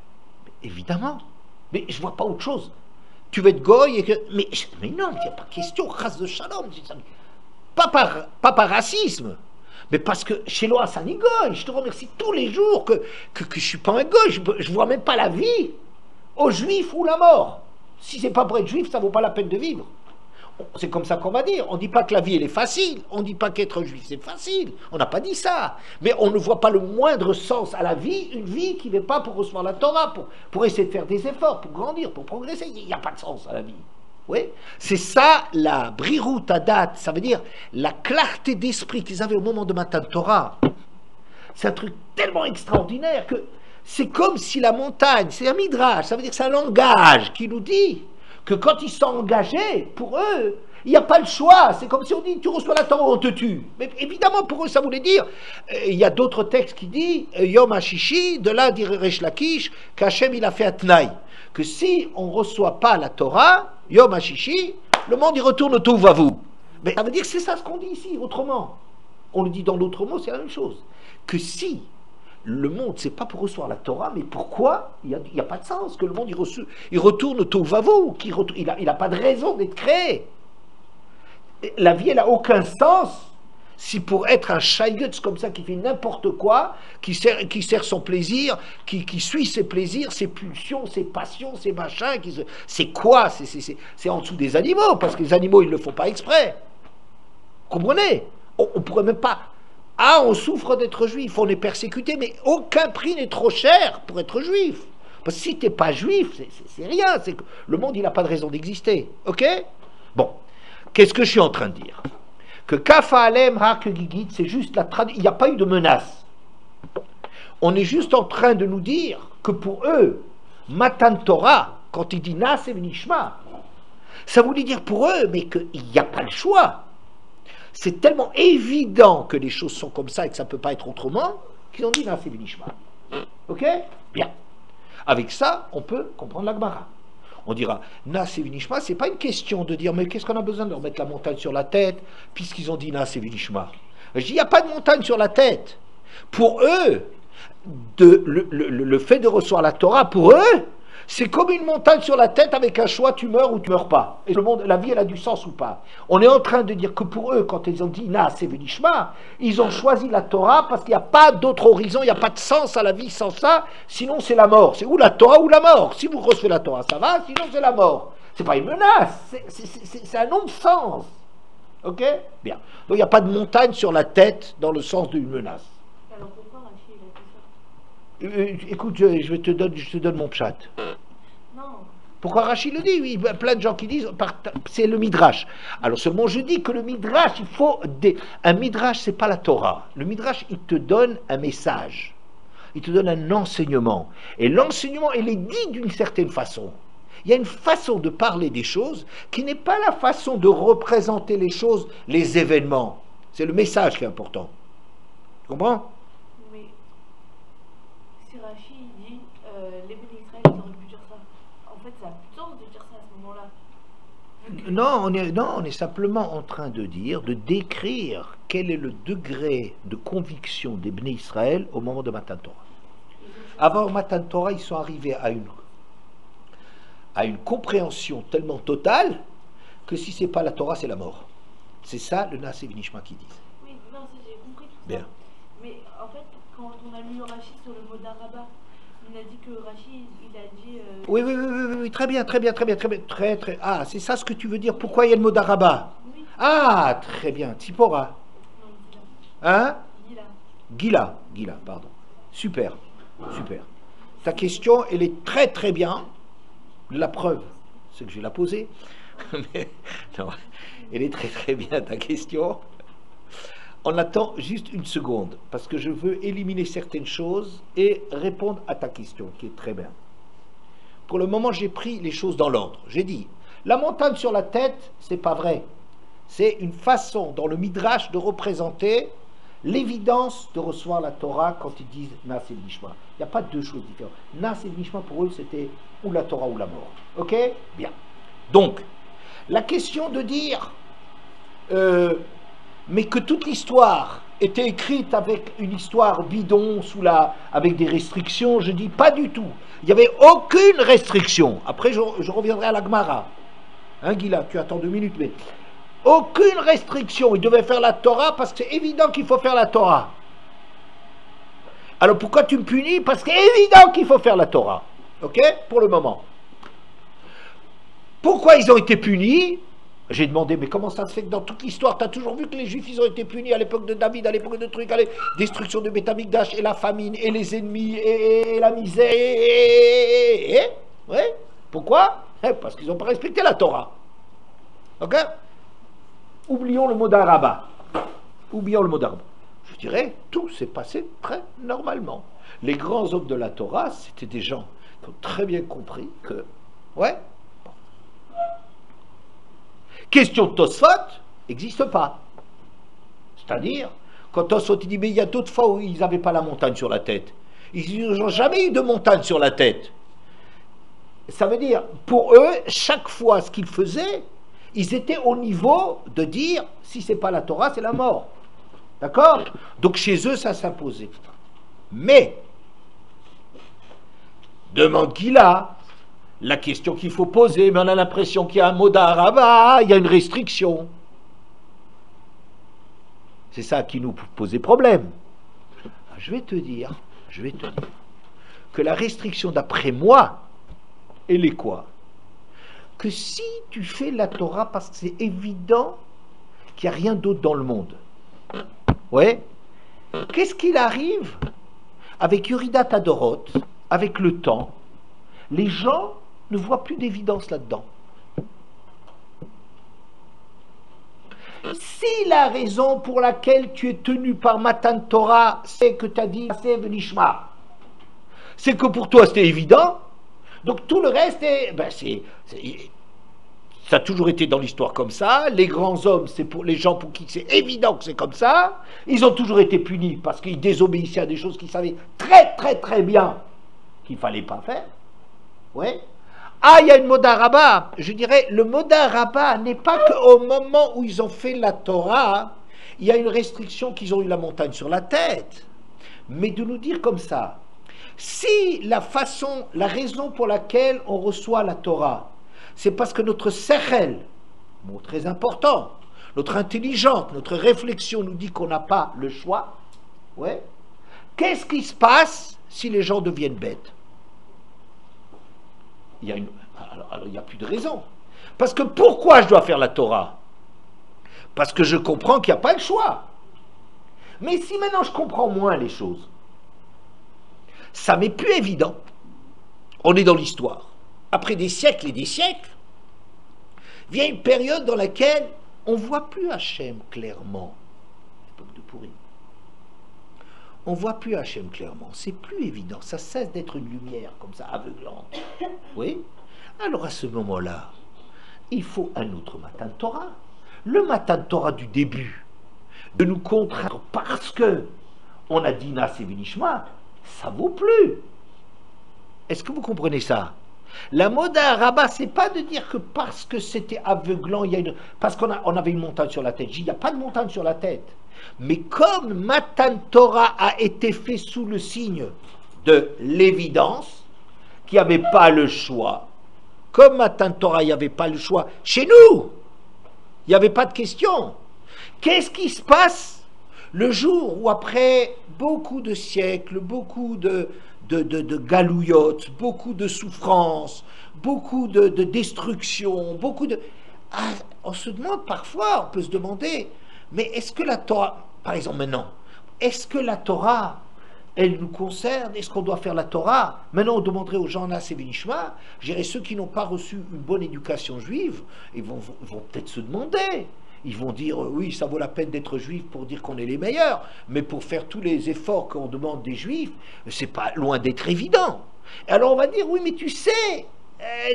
évidemment. Mais je ne vois pas autre chose. Tu veux être goy et que... Mais non, il n'y a pas question, race de shalom. Pas par racisme, mais parce que chez Loa, c'est un goy. Je te remercie tous les jours que je ne suis pas un goy. Je ne vois même pas la vie aux juifs ou la mort. Si c'est pas pour être juif, ça ne vaut pas la peine de vivre. C'est comme ça qu'on va dire. On ne dit pas que la vie, elle est facile. On ne dit pas qu'être juif, c'est facile. On n'a pas dit ça. Mais on ne voit pas le moindre sens à la vie, une vie qui ne va pas pour recevoir la Torah, pour essayer de faire des efforts, pour grandir, pour progresser. Il n'y a pas de sens à la vie. Oui, c'est ça la brirut adat, ça veut dire la clarté d'esprit qu'ils avaient au moment de Matan Torah. C'est un truc tellement extraordinaire que c'est comme si la montagne, c'est un midrash, ça veut dire que c'est un langage qui nous dit que quand ils sont engagés, pour eux, il n'y a pas le choix. C'est comme si on dit, tu reçois la Torah, on te tue. Mais évidemment, pour eux, ça voulait dire, il y a d'autres textes qui disent, Yom HaShishi, de là, dit Resh Lakish, qu'Hachem, il a fait un tnaï, que si on ne reçoit pas la Torah, Yom HaShishi, le monde, il retourne au Tohu Vavu. Mais ça veut dire que c'est ça ce qu'on dit ici, autrement. On le dit dans d'autres mots, c'est la même chose. Que si le monde, c'est pas pour recevoir la Torah, mais pourquoi? Il n'y a pas de sens que le monde, il retourne au Tohu Vavu, il n'a pas de raison d'être créé. La vie, elle n'a aucun sens si pour être un chaïutz comme ça qui fait n'importe quoi, qui sert son plaisir, qui suit ses plaisirs, ses pulsions, ses passions, ses machins, c'est quoi? C'est en dessous des animaux, parce que les animaux, ils ne le font pas exprès. Vous comprenez? On pourrait même pas... Ah, on souffre d'être juif, on est persécuté, mais aucun prix n'est trop cher pour être juif. Parce que si tu n'es pas juif, c'est rien. Que le monde, il n'a pas de raison d'exister. Ok? Bon. Qu'est-ce que je suis en train de dire? Que Kafa Alem Har Gigit, c'est juste la traduction. Il n'y a pas eu de menace. On est juste en train de nous dire que pour eux, Matan Torah, quand il dit Nas et Nishma, ça voulait dire pour eux, mais qu'il n'y a pas le choix. C'est tellement évident que les choses sont comme ça et que ça ne peut pas être autrement, qu'ils ont dit Nas et Nishma. Ok? Bien. Avec ça, on peut comprendre la Gemara. On dira, Nas et Vinishma, c'est pas une question de dire, mais qu'est-ce qu'on a besoin de leur mettre la montagne sur la tête, puisqu'ils ont dit Nas et Vinishma. Je dis, il n'y a pas de montagne sur la tête. Pour eux, le fait de recevoir la Torah, pour eux, c'est comme une montagne sur la tête avec un choix, tu meurs ou tu meurs pas. Et la vie, elle a du sens ou pas. On est en train de dire que pour eux, quand ils ont dit Nas et Vinishma, ils ont choisi la Torah parce qu'il n'y a pas d'autre horizon, il n'y a pas de sens à la vie sans ça, sinon c'est la mort. C'est ou la Torah ou la mort. Si vous recevez la Torah, ça va, sinon c'est la mort. C'est pas une menace, c'est un non-sens. Ok? Bien. Donc il n'y a pas de montagne sur la tête dans le sens d'une menace. Alors pourquoi Rachid a fait ça? Écoute, je te donne mon pshat. Non. Pourquoi Rachid le dit? Oui, plein de gens qui disent, c'est le Midrash. Alors seulement je dis que le Midrash, un Midrash, c'est pas la Torah. Le Midrash, il te donne un message. Il te donne un enseignement. Et l'enseignement, il est dit d'une certaine façon. Il y a une façon de parler des choses qui n'est pas la façon de représenter les choses, les événements. C'est le message qui est important. Tu comprends? Mais si Rachid dit les Bnei Israël, ils auraient pu dire ça. En fait, ça n'a plus de sens de dire ça à ce moment-là. Non, on est simplement en train de dire, de décrire quel est le degré de conviction des Bnei Israël au moment de Matan Torah. Avant Matan Torah, ils sont arrivés à une compréhension tellement totale que si c'est pas la Torah, c'est la mort. C'est ça le Nas et Vinishma qui disent. Oui, non, ça j'ai compris tout Bien. ça. Mais en fait, quand on a lu Rachid sur le mot d'Araba, il a dit que Rachid, il a dit... Oui, très bien. Ah, c'est ça ce que tu veux dire. Pourquoi il y a le mot d'Araba? Oui. Ah, très bien. Tzipora. Non, il dit là. Hein? Il dit là. Gila, pardon. Super, super. Ta question, elle est très très bien. La preuve, c'est que je vais la poser. Mais, non, elle est très très bien ta question. On attend juste une seconde, parce que je veux éliminer certaines choses et répondre à ta question, qui est très bien. Pour le moment, j'ai pris les choses dans l'ordre. J'ai dit, la montagne sur la tête, c'est pas vrai. C'est une façon dans le Midrash de représenter l'évidence de recevoir la Torah quand ils disent Nas et Nishma. Il n'y a pas deux choses différentes. Nas et Nishma, pour eux, c'était ou la Torah ou la mort. Ok? Bien. Donc, la question de dire mais que toute l'histoire était écrite avec une histoire bidon, avec des restrictions, je dis pas du tout. Il n'y avait aucune restriction. Après, je reviendrai à la Gemara. Hein, Gila, tu attends 2 minutes, mais aucune restriction. Il devait faire la Torah parce que c'est évident qu'il faut faire la Torah. Alors pourquoi tu me punis? Parce que c'est évident qu'il faut faire la Torah. Ok? Pour le moment. Pourquoi ils ont été punis? J'ai demandé, mais comment ça se fait que dans toute l'histoire, tu as toujours vu que les Juifs, ils ont été punis à l'époque de David, à l'époque de trucs, à la destruction de Beth Amikdash, et la famine, et les ennemis, et la misère, ouais. Pourquoi? Parce qu'ils n'ont pas respecté la Torah. Ok? Oublions le mot d'Araba. Oublions le mot d'Araba. Je dirais, tout s'est passé très normalement. Les grands hommes de la Torah, c'était des gens qui ont très bien compris que, ouais, question de Tosfot n'existe pas. C'est-à-dire, quand Tosfot dit, mais il y a d'autres fois où ils n'avaient pas la montagne sur la tête. Ils n'ont jamais eu de montagne sur la tête. Ça veut dire, pour eux, chaque fois ce qu'ils faisaient, ils étaient au niveau de dire, si ce n'est pas la Torah, c'est la mort. D'accord? Donc chez eux, ça s'imposait. Mais, demande qu'il a, la question qu'il faut poser, mais on a l'impression qu'il y a un mot d'Araba, il y a une restriction. C'est ça qui nous posait problème. Je vais te dire que la restriction d'après moi, elle est quoi? Que si tu fais la Torah parce que c'est évident qu'il n'y a rien d'autre dans le monde, ouais, qu'est-ce qu'il arrive avec Yuridat Adorot, avec le temps? Les gens ne voient plus d'évidence là-dedans. Si la raison pour laquelle tu es tenu par Matan Torah, c'est que tu as dit c'est Venishma, c'est que pour toi c'était évident, donc tout le reste est, ça a toujours été dans l'histoire comme ça. Les grands hommes, c'est pour les gens pour qui c'est évident que c'est comme ça. Ils ont toujours été punis parce qu'ils désobéissaient à des choses qu'ils savaient très très très bien qu'il ne fallait pas faire. Ouais. Ah, il y a une Moda Rabbah. Je dirais, le Moda Rabbah n'est pas qu'au moment où ils ont fait la Torah, il y a une restriction qu'ils ont eu la montagne sur la tête. Mais de nous dire comme ça, si la raison pour laquelle on reçoit la Torah, c'est parce que notre sechel, mot très important, notre intelligence, notre réflexion nous dit qu'on n'a pas le choix, ouais. Qu'est-ce qui se passe si les gens deviennent bêtes? Alors, il n'y a plus de raison. Parce que pourquoi je dois faire la Torah? Parce que je comprends qu'il n'y a pas le choix. Mais si maintenant je comprends moins les choses, ça m'est plus évident. On est dans l'histoire. Après des siècles et des siècles, vient une période dans laquelle on ne voit plus Hachem clairement. L'époque de Pourim. On ne voit plus Hachem clairement, c'est plus évident, ça cesse d'être une lumière comme ça, aveuglante. Oui. Alors à ce moment-là, il faut un autre Matan Torah. Le Matan Torah du début, de nous contraindre parce que on a dit Nas et Venishma, ça vaut plus. Est-ce que vous comprenez ça? La Moda Rabbah, c'est pas de dire que parce que c'était aveuglant, parce qu'on avait une montagne sur la tête. Il n'y a pas de montagne sur la tête. Mais comme Matan Torah a été fait sous le signe de l'évidence, qu'il n'y avait pas le choix, comme Matan Torah, il n'y avait pas le choix, chez nous, il n'y avait pas de question. Qu'est-ce qui se passe le jour où après beaucoup de siècles, beaucoup de galouillottes, beaucoup de souffrances, beaucoup de destruction, on se demande parfois, on peut se demander, mais est-ce que la Torah, par exemple maintenant, est-ce que la Torah, elle nous concerne? Est-ce qu'on doit faire la Torah? Maintenant, on demanderait aux gens Nas et Benishma, je dirais ceux qui n'ont pas reçu une bonne éducation juive, ils vont peut-être se demander. Ils vont dire, oui, ça vaut la peine d'être juif pour dire qu'on est les meilleurs, mais pour faire tous les efforts qu'on demande des juifs, c'est pas loin d'être évident. Alors on va dire, oui, mais tu sais,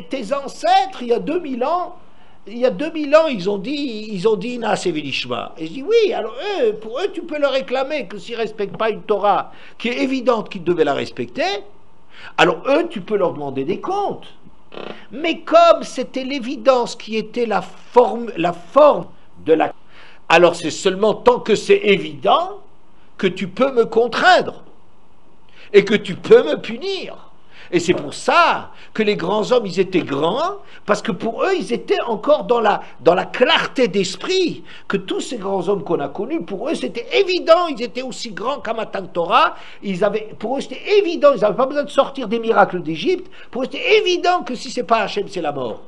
tes ancêtres, il y a 2000 ans, ils ont dit Naaseh V'Nishma. Et je dis oui, alors pour eux, tu peux leur réclamer que s'ils ne respectent pas une Torah qui est évidente qu'ils devaient la respecter, alors eux, tu peux leur demander des comptes. Mais comme c'était l'évidence qui était la forme de la... Alors c'est seulement tant que c'est évident que tu peux me contraindre et que tu peux me punir. Et c'est pour ça que les grands hommes, ils étaient grands, parce que pour eux, ils étaient encore dans la clarté d'esprit, que tous ces grands hommes qu'on a connus, pour eux, c'était évident, ils étaient aussi grands qu'à Matan Torah, pour eux, c'était évident, ils n'avaient pas besoin de sortir des miracles d'Égypte, pour eux, c'était évident que si c'est pas Hachem, c'est la mort.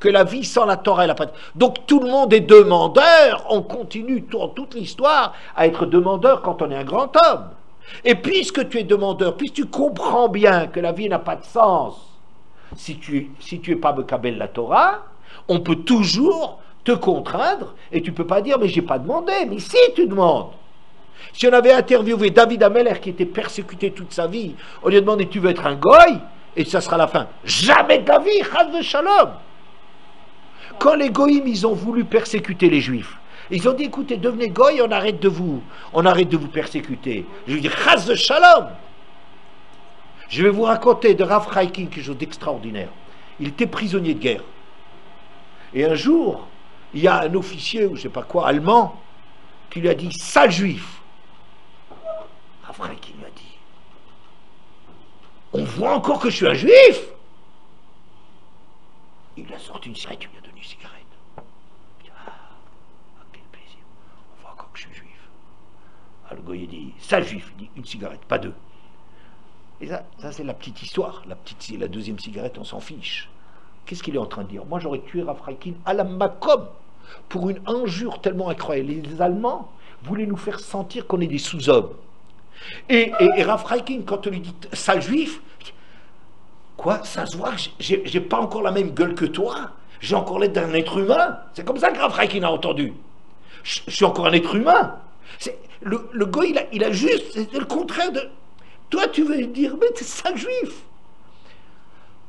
Que la vie sans la Torah, elle n'a pas... Donc tout le monde est demandeur, on continue toute l'histoire à être demandeur quand on est un grand homme. Et puisque tu es demandeur, puisque tu comprends bien que la vie n'a pas de sens si tu es pas Mekabel la Torah, on peut toujours te contraindre et tu peux pas dire mais j'ai pas demandé. Mais si tu demandes, si on avait interviewé David Ameller qui était persécuté toute sa vie, on lui a demandé tu veux être un goy et ça sera la fin. Jamais de la vie, chas de shalom. Quand les goïms ils ont voulu persécuter les juifs, ils ont dit, écoutez, devenez goy, on arrête de vous persécuter. Je lui dis, chas de shalom. Je vais vous raconter de Rav Chaikin quelque chose d'extraordinaire. Il était prisonnier de guerre. Et un jour, il y a un officier, ou je ne sais pas quoi, allemand, qui lui a dit, sale juif. Rav Chaikin lui a dit, on voit encore que je suis un juif. Il a sorti une cigarette, il lui a donné une cigarette. Je suis juif. Alors le goy dit, ça juif, il dit une cigarette, pas deux. Et ça c'est la petite histoire. La deuxième cigarette, on s'en fiche. Qu'est-ce qu'il est en train de dire? Moi j'aurais tué Rav Chaikin à la Makom pour une injure tellement incroyable. Les Allemands voulaient nous faire sentir qu'on est des sous-hommes. Et Rav Chaikin, quand on lui dit sale juif, quoi, ça se voit que j'ai pas encore la même gueule que toi. J'ai encore l'aide d'un être humain. C'est comme ça que Rav Chaikin a entendu. Je suis encore un être humain. Le goy, il a juste, c'est le contraire de... Toi, tu veux dire, mais t'es sale juif.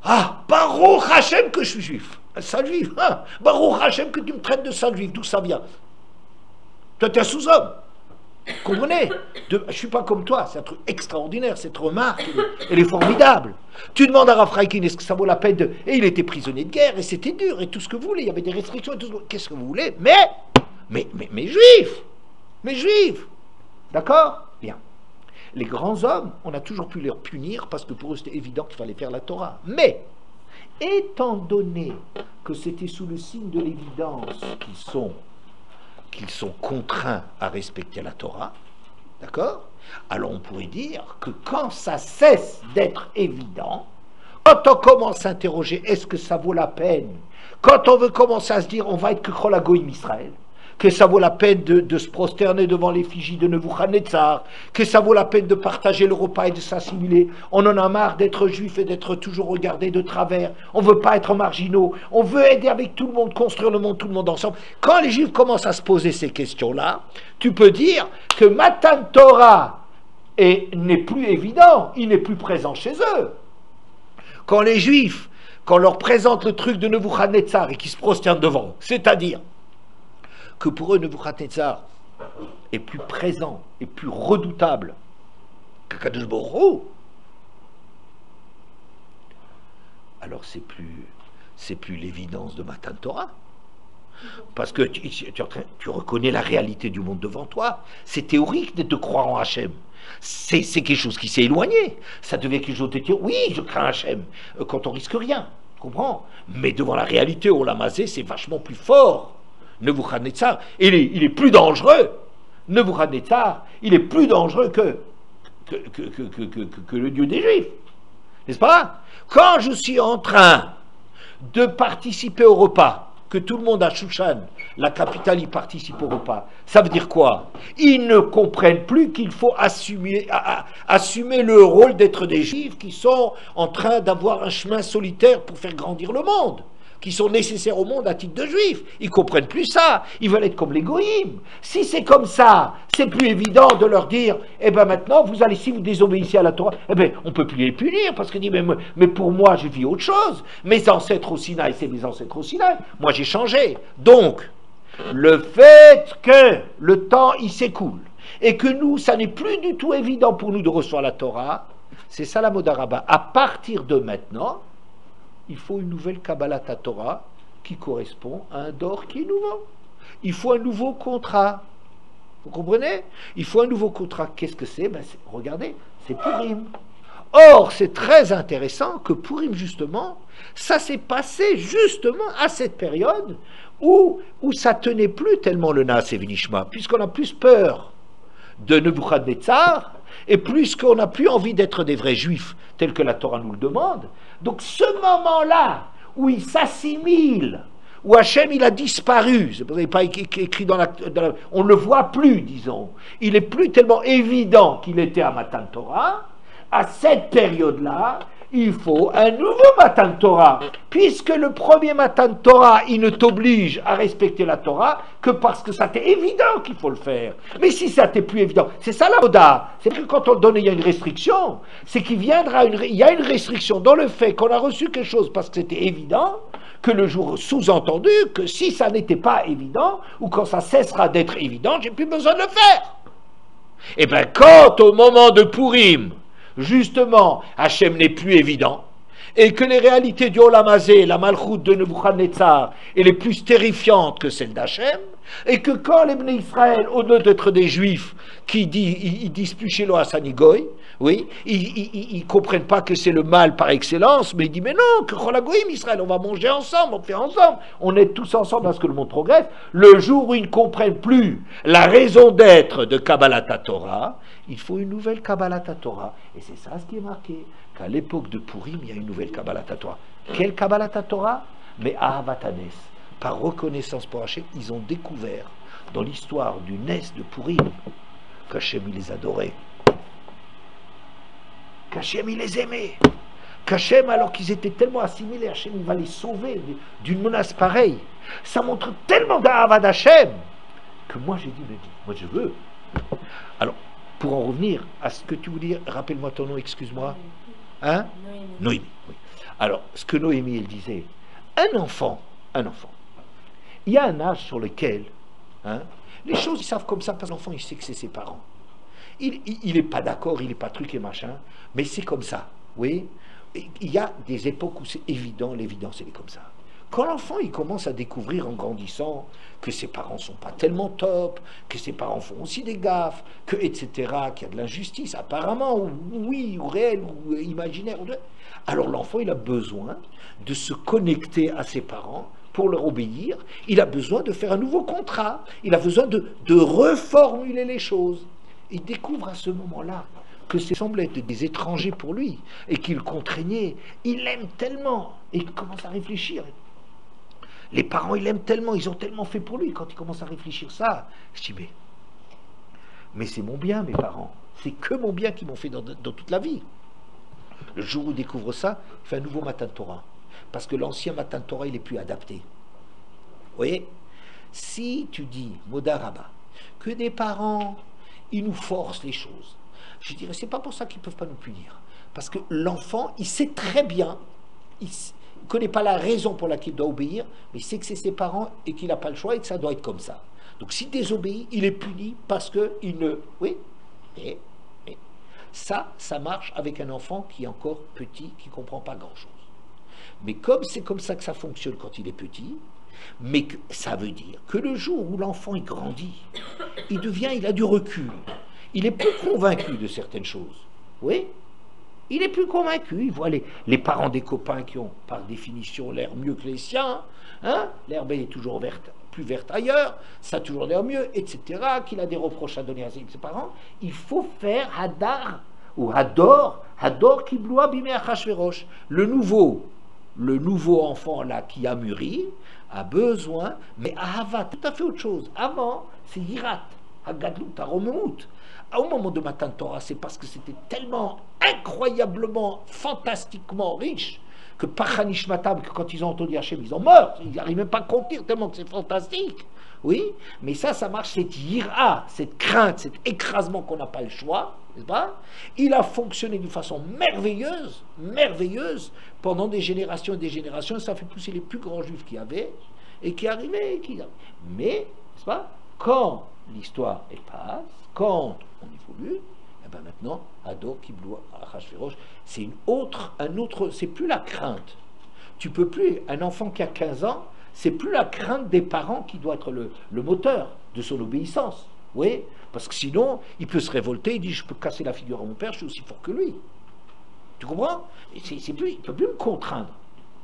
Ah, Baruch Hashem que je suis juif. Un sale juif. Ah, Baruch Hashem que tu me traites de sale juif. D'où ça vient? Toi, t'es un sous-homme. Comprenez? Je suis pas comme toi. C'est un truc extraordinaire. Cette remarque, elle est formidable. Tu demandes à Rav Chaikin, est-ce que ça vaut la peine de... Et il était prisonnier de guerre, et c'était dur, et tout ce que vous voulez. Il y avait des restrictions, et tout ce que... Qu'est-ce que vous voulez? Mais juifs, d'accord? Bien. Les grands hommes, on a toujours pu les punir parce que pour eux c'était évident qu'il fallait faire la Torah. Mais, étant donné que c'était sous le signe de l'évidence qu'ils sont contraints à respecter la Torah, d'accord? Alors on pourrait dire que quand ça cesse d'être évident, quand on commence à s'interroger, est-ce que ça vaut la peine? Quand on veut commencer à se dire, on va être que Chol HaGoyim Israël, que ça vaut la peine de se prosterner devant l'effigie de Nebuchadnezzar, que ça vaut la peine de partager le repas et de s'assimiler. On en a marre d'être juif et d'être toujours regardé de travers. On ne veut pas être marginaux. On veut aider avec tout le monde, construire le monde, tout le monde ensemble. Quand les juifs commencent à se poser ces questions-là, tu peux dire que Matan Torah n'est plus évident, il n'est plus présent chez eux. Quand les juifs, quand on leur présente le truc de Nebuchadnezzar et qu'ils se prosternent devant, c'est-à-dire que pour eux, Nebuchadnezzar est plus présent et plus redoutable qu'Akadosh Baruch Hu, alors c'est plus l'évidence de Matan Torah. Parce que tu reconnais la réalité du monde devant toi. C'est théorique de croire en Hachem. C'est quelque chose qui s'est éloigné. Ça devient quelque chose de théorique. Oui, je crains Hachem quand on risque rien. Tu comprends? Mais devant la réalité, au Lamazé, c'est vachement plus fort. Nebuchadnezzar, il est plus dangereux. Nebuchadnezzar, il est plus dangereux que le Dieu des Juifs. N'est-ce pas? Quand je suis en train de participer au repas, que tout le monde à Shushan, la capitale, y participe au repas. Ça veut dire quoi? Ils ne comprennent plus qu'il faut assumer le rôle d'être des Juifs qui sont en train d'avoir un chemin solitaire pour faire grandir le monde, qui sont nécessaires au monde à titre de Juifs. Ils ne comprennent plus ça. Ils veulent être comme les goïms. Si c'est comme ça, c'est plus évident de leur dire, eh bien maintenant, vous allez, si vous désobéissez à la Torah, eh bien, on ne peut plus les punir, parce qu'ils disent, mais pour moi, je vis autre chose. Mes ancêtres au Sinaï, c'est mes ancêtres au Sinaï. Moi, j'ai changé. Donc, le fait que le temps, il s'écoule, et que nous, ça n'est plus du tout évident pour nous de recevoir la Torah, c'est ça la Modaraba. À partir de maintenant, il faut une nouvelle Kabbalat Torah qui correspond à un dor qui est nouveau. Il faut un nouveau contrat. Vous comprenez? Il faut un nouveau contrat. Qu'est-ce que c'est? Regardez, c'est Purim. Or, c'est très intéressant que Purim, justement, ça s'est passé justement à cette période où ça tenait plus tellement le Naas et Vinishma, puisqu'on a plus peur de Nebuchadnezzar, et plus qu'on n'a plus envie d'être des vrais juifs, tels que la Torah nous le demande. Donc ce moment-là, où il s'assimile, où Hachem il a disparu, c'est pour ça qu'il n'est pas écrit on ne le voit plus, disons, il n'est plus tellement évident qu'il était à Matan Torah, à cette période-là, il faut un nouveau Matan Torah, puisque le premier Matan Torah, il ne t'oblige à respecter la Torah que parce que ça t'est évident qu'il faut le faire. Mais si ça t'est plus évident, c'est ça la Moda, c'est que quand on le donne, il y a une restriction, c'est qu'il viendra, il y a une restriction dans le fait qu'on a reçu quelque chose parce que c'était évident, que le jour sous-entendu, que si ça n'était pas évident, ou quand ça cessera d'être évident, j'ai plus besoin de le faire. Et bien quand au moment de Purim, justement, Hachem n'est plus évident, et que les réalités du Olam Hazé, la Malchoute de Nebuchadnezzar, est les plus terrifiantes que celle d'Hachem, et que quand les Bnei Israël, au lieu d'être des Juifs qui disent plus chez à Sanigoy, oui, ils ne comprennent pas que c'est le mal par excellence, mais ils disent, mais non, que Cholagoïm Israël, on va manger ensemble, on fait ensemble, on est tous ensemble parce que le monde progresse. Le jour où ils ne comprennent plus la raison d'être de Kabbalat Torah, il faut une nouvelle Kabbalat Torah. Et c'est ça ce qui est marqué, qu'à l'époque de Purim, il y a une nouvelle Kabbalat Torah. Quelle Kabbalat Torah? Mais Ahavatanes. Par reconnaissance pour Hachem, ils ont découvert dans l'histoire du Nes de Purim qu'Hachem il les adorait, qu'Hachem il les aimait, qu'Hachem, alors qu'ils étaient tellement assimilés, Hachem il va les sauver d'une menace pareille. Ça montre tellement d'Ahavad Hachem que moi j'ai dit, mais moi je veux. Alors, pour en revenir à ce que tu voulais dire, rappelle-moi ton nom, excuse-moi. Hein? Noémie. Oui. Alors, ce que Noémie elle disait, un enfant, il y a un âge sur lequel les choses ils savent comme ça parce que l'enfant il sait que c'est ses parents. Il n'est pas d'accord, il n'est pas truc et machin, mais c'est comme ça. Oui, il y a des époques où c'est évident, l'évidence elle est comme ça. Quand l'enfant il commence à découvrir en grandissant que ses parents sont pas tellement top, que ses parents font aussi des gaffes, que etc., qu'il y a de l'injustice apparemment, ou oui, ou réel, ou imaginaire, alors l'enfant il a besoin de se connecter à ses parents pour leur obéir. Il a besoin de faire un nouveau contrat, il a besoin de reformuler les choses. Il découvre à ce moment-là que ça semblait être des étrangers pour lui et qu'il contraignait. Il l'aime tellement et il commence à réfléchir. Les parents, ils l'aiment tellement, ils ont tellement fait pour lui. Quand il commence à réfléchir ça, je dis, mais c'est mon bien, mes parents. C'est que mon bien qu'ils m'ont fait dans toute la vie. Le jour où il découvre ça, il fait un nouveau Matan Torah. Parce que l'ancien Matan Torah, il est plus adapté. Vous voyez? Si tu dis, Modaraba, que des parents, ils nous forcent les choses, je dirais, c'est pas pour ça qu'ils ne peuvent pas nous punir. Parce que l'enfant, il sait très bien, il ne connaît pas la raison pour laquelle il doit obéir, mais il sait que c'est ses parents et qu'il n'a pas le choix et que ça doit être comme ça. Donc s'il désobéit, il est puni parce qu'il ne... Oui, et ça marche avec un enfant qui est encore petit, qui ne comprend pas grand-chose. Mais comme c'est comme ça que ça fonctionne quand il est petit, mais que, ça veut dire que le jour où l'enfant il grandit, il a du recul, il est plus convaincu de certaines choses. Oui, il est plus convaincu. Il voit les parents des copains qui ont par définition l'air mieux que les siens, l'herbe est toujours verte, plus verte ailleurs, ça a toujours l'air mieux, etc., qu'il a des reproches à donner à ses parents. Il faut faire Hadar ou Hador Kibloua Bimei Achashverosh, le nouveau le nouveau enfant là qui a mûri a besoin, mais Ahava, tout à fait autre chose. Avant, c'est Yirat, Hagadlut, Aromemut. Au moment de Matan Torah, c'est parce que c'était tellement incroyablement, fantastiquement riche que Pachanishmatam, que quand ils ont entendu Hachem, ils ont mort. Ils n'arrivent même pas à contenir tellement que c'est fantastique. Oui, mais ça marche, cette Yira, cette crainte, cet écrasement qu'on n'a pas le choix, n'est-ce pas? Il a fonctionné d'une façon merveilleuse, merveilleuse, pendant des générations et des générations, et ça fait pousser les plus grands juifs qu'il y avait, et qui arrivaient, mais, n'est-ce pas? Quand l'histoire est passe, quand on évolue, et bien maintenant, Ado, Kiblou, Achashverosh, c'est un autre, c'est plus la crainte. Tu peux plus, un enfant qui a 15 ans, c'est plus la crainte des parents qui doit être le moteur de son obéissance. Oui, parce que sinon, il peut se révolter, il dit, je peux casser la figure à mon père, je suis aussi fort que lui. Tu comprends? C'est plus, il ne peut plus me contraindre.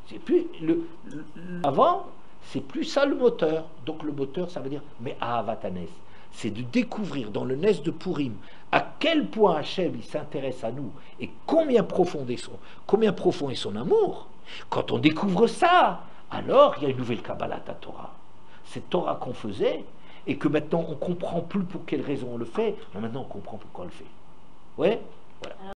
C'est plus, avant, c'est plus ça le moteur. Donc le moteur, ça veut dire, mais Ahavatanès, c'est de découvrir dans le Nes de Purim à quel point Hachem il s'intéresse à nous et combien profond est son amour. Quand on découvre ça, alors il y a une nouvelle Kabbalah à Torah. Cette Torah qu'on faisait et que maintenant on ne comprend plus pour quelle raison on le fait, mais maintenant on comprend pourquoi on le fait. Ouais, voilà.